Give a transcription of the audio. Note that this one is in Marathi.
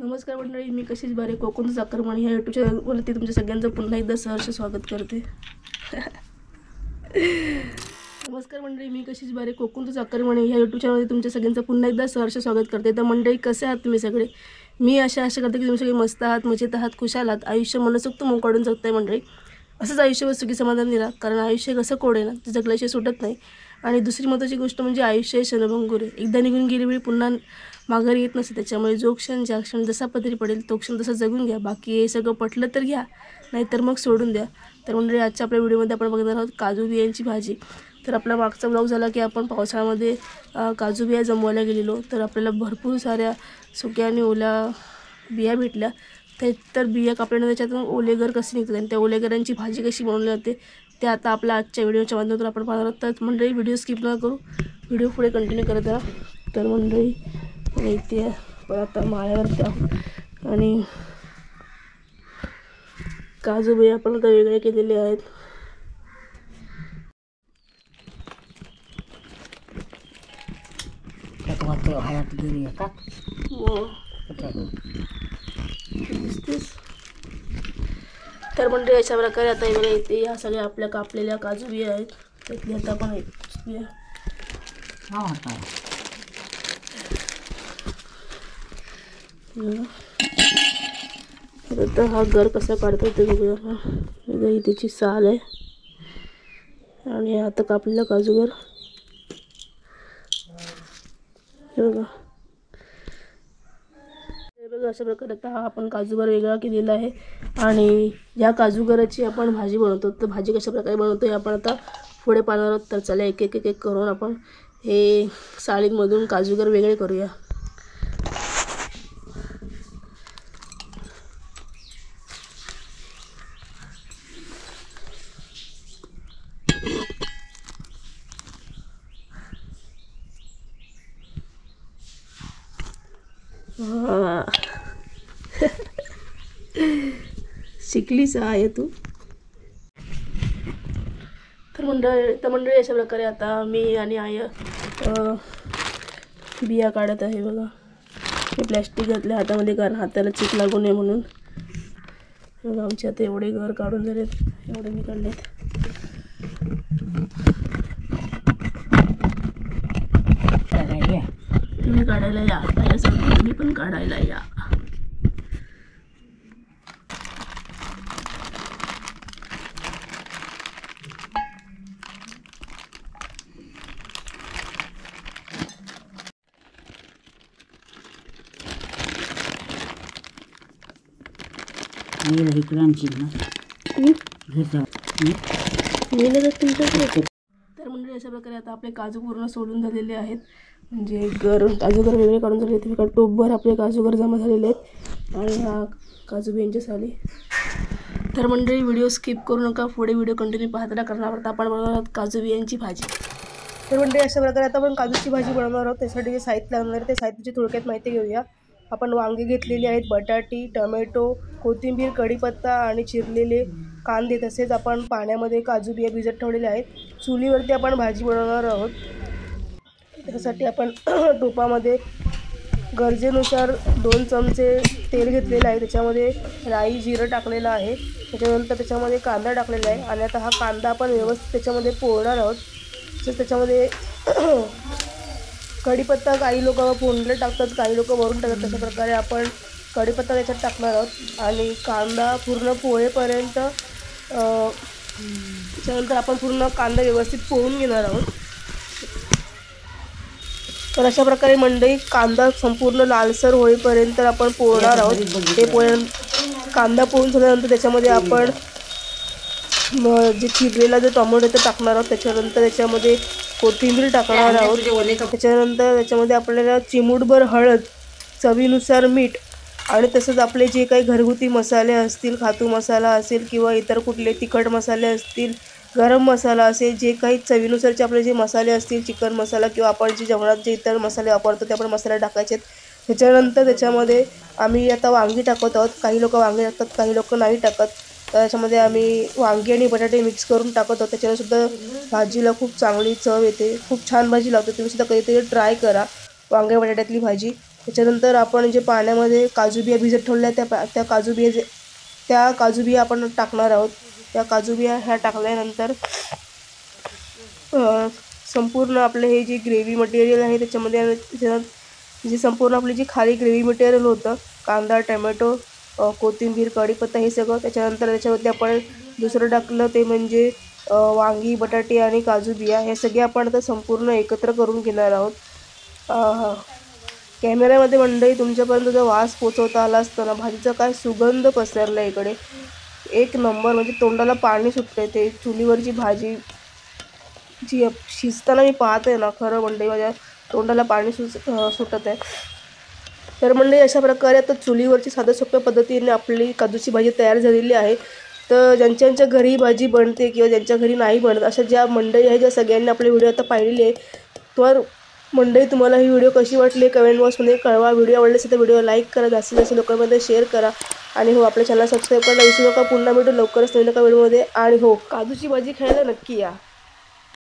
नमस्कार मंडळी, मी कशीच बारे कोकणचं आक्रमण ह्या यूट्यूब चॅनलवरती तुमच्या सगळ्यांचं पुन्हा एकदा सहर्ष स्वागत करते. नमस्कार मंडळी, मी कशीच बारे कोकणचं आक्रमण ह्या यूट्यूब चॅनलवरती तुमच्या सगळ्यांचं पुन्हा एकदा सहर्ष स्वागत करते. तर मंडळी, कसे आहात तुम्ही सगळे? मी आशा करते की तुम्ही सगळे मस्त आहात, मजेत आहात, खुशाल आहात, आयुष्य मनसोक्त मग काढून जगताय मंडळी. असंच आयुष्यावर सुखी समाधान दिला, कारण आयुष्य कसं कोड आहे ना, ते जगल्याशिवाय सुटत नाही. आणि दुसरी महत्त्वाची गोष्ट म्हणजे आयुष्य हे क्षणभंगुर आहे, एकदा निघून गेली वेळी पुन्हा माघारी येत नसते. त्याच्यामुळे जो क्षण ज्या क्षण जसा पदरी पडेल तो क्षण तसा जगून घ्या. बाकी हे सगळं पटलं तर घ्या, नाहीतर मग सोडून द्या. तर मंडळी, आजच्या आपल्या व्हिडिओमध्ये आपण बघणार आहोत काजू बियांची भाजी. तर आपला मागचा ब्लॉग झाला की आपण पावसाळ्यामध्ये काजू बिया जमवायला गेलेलो, तर आपल्याला भरपूर साऱ्या सुक्या आणि ओल्या बिया भेटल्या. तर बिया कापल्यानंतर त्याच्यातून ओलेगर कसे निघतात आणि त्या ओलेगरांची भाजी कशी बनवली जाते ते आता आपल्या आजच्या व्हिडिओच्या माध्यमातून आपण पाहणार आहोत. तर मंडळी, व्हिडिओ स्किप न करू, व्हिडिओ पुढे कंटिन्यू करत राहा. तर मंडळी, इथे पण आता माळ्यावरती आहोत आणि काजू बिया आपण आता वेगळे केलेले आहेत. तर मंडळी, अशा प्रकारे आता बघा, इथे ह्या सगळ्या आपल्या कापलेल्या काजू बिया आहेत. त्यातली आता आपण बिया आता हा गर कसा काढता ते बघूया. ही त्याची साल आहे आणि आता कापलेला काजूगर हे बघा. अशा प्रकारे आता हा आपण काजूगर वेगळा केलेला आहे आणि या काजूगराची आपण भाजी बनवतो. तर भाजी कशा प्रकारे बनवतो हे आपण आता पुढे पाहणार आहोत. तर चला एक एक एक करून आपण हे साळींमधून काजूगर वेगळे करूया. शिकलीच आहे तू. तर मंडळी, अशा प्रकारे आता मी आणि आय बिया काढत आहे. बघा, हे प्लॅस्टिक घातले हातामध्ये कारण हाताला चीक लागू नये म्हणून. बघा, आमचे आता एवढे घर काढून झालेत, एवढे मी काढलेत. तुम्ही काढायला या, त्याच्यासाठी तुम्ही पण काढायला या. तर म्हणजे अशा प्रकारे आता आपले काजू पूर्ण सोडून झालेले आहेत. म्हणजे काजूगर वेगळे काढून झाले आहेत. टोपभर आपले काजूगर जमा झालेले आहेत आणि हा काजू बियांच्या साली. तर मंडळी, व्हिडिओ स्किप करू नका, पुढे व्हिडिओ कंटिन्यू पाहताना करणार आता आपण बनवणार आहोत काजू बियांची भाजी. तर मंडळी, अशा प्रकारे आता आपण काजूची भाजी बनवणार आहोत. त्यासाठी जे साहित्य लागणार आहे ते साहित्याची थोडक्यात माहिती घेऊया. आपण वांगे घेतलेले आहेत, बटाटी, टमॅटो, कोथिंबीर, कढीपत्ता आणि चिरलेले कांदे. तसेच आपण पाण्यामध्ये काजू बिया भिजत ठेवलेले आहेत. चुलीवरती आपण भाजी बनवणार आहोत. त्यासाठी आपण टोपामध्ये गरजेनुसार 2 चमचे तेल घेतलेलं आहे. त्याच्यामध्ये राई जिरं टाकलेलं आहे. त्याच्यानंतर त्याच्यामध्ये कांदा टाकलेला आहे आणि आता हा कांदा आपण व्यवस्थित त्याच्यामध्ये पोळणार आहोत. तसेच त्याच्यामध्ये कढीपत्ता काही लोक फोडणीला टाकतात, काही लोक वरून टाकतात. तशा प्रकारे आपण कढीपत्ता त्याच्यात टाकणार आहोत आणि कांदा पूर्ण पोळेपर्यंत त्याच्यानंतर आपण पूर्ण कांदा व्यवस्थित पोळून घेणार आहोत. तर अशा प्रकारे मंडळी, कांदा संपूर्ण लालसर होईपर्यंत आपण पोळणार आहोत. ते कांदा पोळून झाल्यानंतर त्याच्यामध्ये आपण जे चिरलेला जो टोमॅटो ते टाकणार आहोत. त्याच्यानंतर त्याच्यामध्ये कोथिंबीर टाकणार आहोत. त्याच्यानंतर त्याच्यामध्ये आपल्याला चिमूटभर हळद, चवीनुसार मीठ आणि तसंच आपले जे काही घरगुती मसाले असतील, खातू मसाला असेल किंवा इतर कुठले तिखट मसाले असतील, गरम मसाला असेल, जे काही चवीनुसारचे आपले जे मसाले असतील, चिकन मसाला किंवा आपण जे जेवणात जे इतर मसाले वापरतो ते आपण मसाले टाकायचे आहेत. त्याच्यानंतर त्याच्यामध्ये आम्ही आता वांगी टाकत आहोत. काही लोक वांगी टाकतात, काही लोक नाही टाकत. तर त्याच्यामध्ये आम्ही वांगी आणि बटाटे मिक्स करून टाकत आहोत. त्याच्याने सुद्धा भाजीला खूप चांगली चव येते, खूप छान भाजी लागते. तुम्ही सुद्धा कधीतरी ट्राय करा वांगे बटाट्यातली भाजी. त्याच्यानंतर आपण जे पाण्यामध्ये काजू बिया भिजत ठेवल्या त्या काजू बिया आपण टाकणार आहोत. त्या काजू बिया ह्या टाकल्यानंतर संपूर्ण आपले हे जे ग्रेव्ही मटेरियल आहे त्याच्यात जे संपूर्ण आपली जी खाली ग्रेव्ही मटेरियल होतं, कांदा, टमॅटो, कोथिंबीर, कढीपत्ता हे सगळं, त्याच्यानंतर त्याच्यावरती आपण दुसरं टाकलं ते म्हणजे वांगी, बटाटे आणि काजू बिया हे सगळे आपण आता संपूर्ण एकत्र करून घेणार आहोत. कॅमेऱ्यामध्ये मंडळी तुमच्यापर्यंत जर वास पोचवता आला असताना भाजीचा काय सुगंध पसरला इकडे, एक नंबर. म्हणजे तोंडाला पाणी सुटते. ते चुलीवरची भाजी जी शिजताना मी पाहते ना, खरं मंडळी माझ्या तोंडाला पाणी सुटत आहे. तर मंडळी अशा प्रकारे आता चुलीवरची साध्या सोप्या पद्धतीने आपली काजूची भाजी तयार झालेली आहे. तर ज्यांच्या घरी भाजी बनते किंवा ज्यांच्या घरी नाही बनत अशा ज्या मंडळी आहे, ज्या सगळ्यांनी आपले व्हिडिओ आता पाहिलेले आहे, तर मंडळी तुम्हाला ही व्हिडिओ कशी वाटली कमेंट बॉक्समध्ये कळवा. व्हिडिओ आवडले असेल तर व्हिडिओ लाईक करा, जास्तीत जास्त लोकांमध्ये शेअर करा आणि हो आपल्या चॅनल सबस्क्राईब करायला विसरू नका. पुन्हा भेटू लवकरच नवीन एका व्हिडिओमध्ये. आणि हो, काजूची भाजी खायला नक्की या.